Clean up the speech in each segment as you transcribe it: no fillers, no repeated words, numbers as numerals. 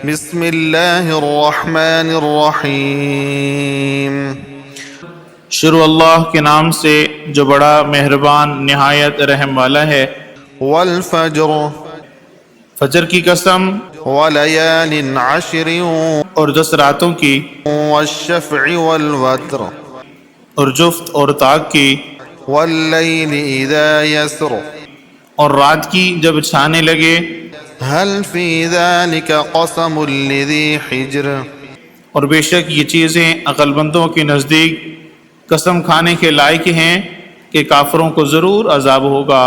بسم اللہ الرحمن الرحیم۔ شروع اللہ کے نام سے جو بڑا مہربان نہایت رحم والا ہے۔ والفجر فجر کی قسم، ولیال عشر اور 10 راتوں کی، والشفع والوتر اور جفت اور طاق کی، واللیل اذا یسر اور رات کی جب چھانے لگے۔ هل فی ذلک قسم لذی حجر، اور بے شک یہ چیزیں عقل مندوں کے نزدیک قسم کھانے کے لائق ہیں کہ کافروں کو ضرور عذاب ہوگا۔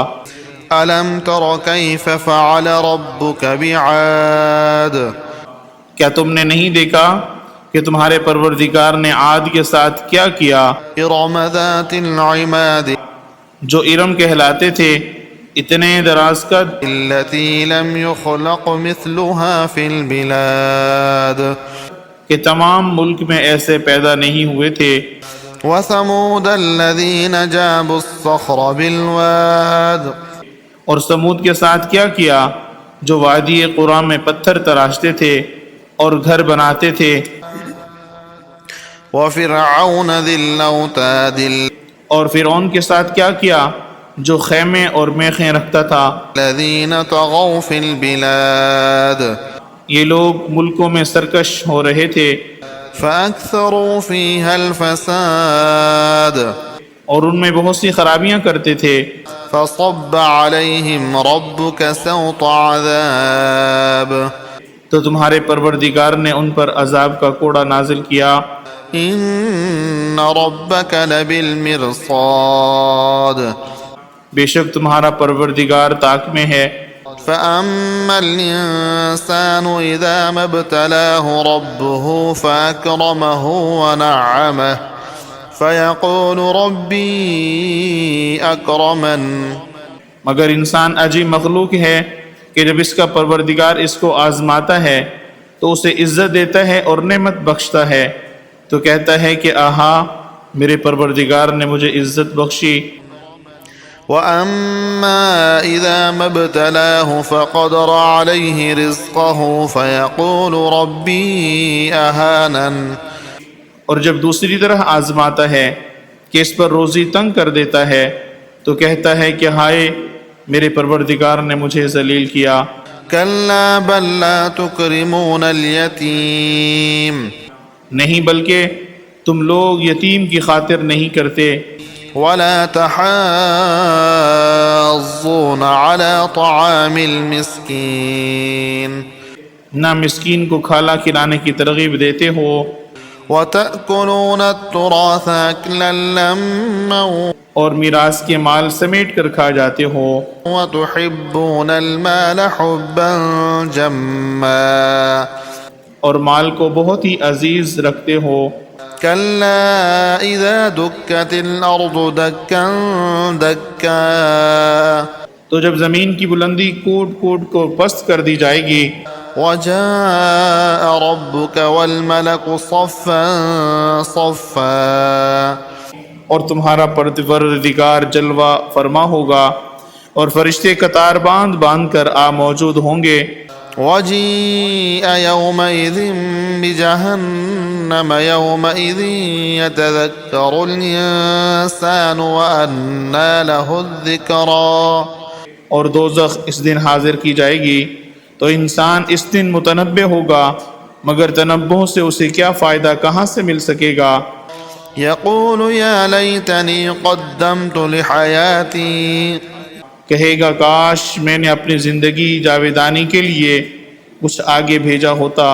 الم تر کیف فعل ربک بعاد، کیا تم نے نہیں دیکھا کہ تمہارے پروردگار نے عاد کے ساتھ کیا کیا؟ ارم ذات العماد جو ارم کہلاتے تھے، اتنے دراز قد، التي لم يخلق مثلها في البلاد، کہ تمام ملک میں ایسے پیدا نہیں ہوئے تھے۔ وثمود الذين جابوا الصخر بالواد، اور سمود کے ساتھ کیا کیا جو وادی قرا میں پتھر تراشتے تھے اور گھر بناتے تھے۔ وفرعون ذي الاوتاد اور فرعون کے ساتھ کیا کیا جو خیمے اور میخیں رکھتا تھا۔ الذين طغوا في البلاد، یہ لوگ ملکوں میں سرکش ہو رہے تھے، فأكثروا فيها الفساد، اور ان میں بہت سی خرابیاں کرتے تھے۔ فصب عليهم ربك سوط عذاب، تو تمہارے پروردگار نے ان پر عذاب کا کوڑا نازل کیا۔ ان ربك لبالمرصاد، بے شک تمہارا پروردگار طاق میں ہے۔ فأما الإنسان إذا ما ابتلاه ربه فأكرمه ونعمه فيقول ربي أكرمن، مگر انسان عجیب مخلوق ہے کہ جب اس کا پروردگار اس کو آزماتا ہے تو اسے عزت دیتا ہے اور نعمت بخشتا ہے، تو کہتا ہے کہ آہا، میرے پروردگار نے مجھے عزت بخشی۔ وأما إذا ما ابتلاه فقدر عليه رزقه فيقول ربي أهانن، اور جب دوسری طرح آزماتا ہے کہ اس پر روزی تنگ کر دیتا ہے تو کہتا ہے کہ ہائے، میرے پروردگار نے مجھے ذلیل کیا۔ كلا بل لا تكرمون اليتيم، نہیں بلکہ تم لوگ یتیم کی خاطر نہیں کرتے، ولا تحاضون على طعام المسكين، نہ مسکین کو کھانا کھلانے کی ترغیب دیتے ہو، وتأكلون التراث أكلا لما، اور میراث کے مال سمیٹ کر کھا جاتے ہو، وتحبون المال حبا جما، اور مال کو بہت ہی عزیز رکھتے ہو۔ كلا إذا دكت الأرض دكا دكا، تو جب زمین کی بلندی کوٹ کوٹ کو پست کر دی جائے گی، وجاء ربك والملك صفا صفا، اور تمہارا پروردگار جلوہ فرما ہوگا اور فرشتے قطار باندھ باندھ کر موجود ہوں گے۔ وجيء يومئذ بجهنم يومئذ يتذكر الإنسان وأنى له الذكرى، اور دوزخ اس دن حاضر کی جائے گی تو انسان اس دن متنبہ ہوگا، مگر تنبہ سے اسے کیا فائدہ کہاں سے مل سکے گا۔ يقول يا ليتني قدمت لحياتي، کہے گا کاش میں نے اپنی زندگی جاویدانی کے لیے کچھ آگے بھیجا ہوتا۔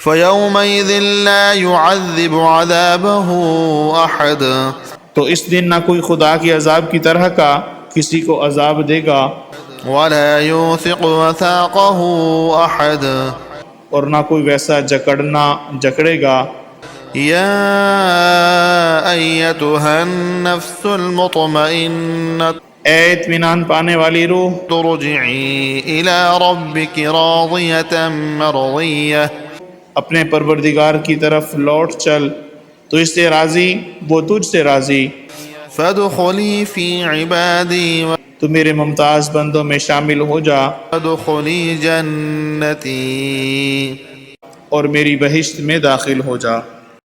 فيومئذ لا يعذب عذابه أحد، تو اس دن نہ کوئی خدا کے عذاب کی طرح کا کسی کو عذاب دے گا، ولا يوثق وثاقه أحد، اور نہ کوئی ویسا جکڑنا جکڑے گا۔ يا أيتها النفس المطمئنة، اے اطمینان پانے والی روح، ترجعي إلى ربك راضية مرضية، اپنے پروردگار کی طرف لوٹ چل تو اس سے راضی وہ تجھ سے راضی۔ فادخلی فی عبادی تو میرے ممتاز بندوں میں شامل ہو جا وادخلی جنتی اور میری بہشت میں داخل ہو جا۔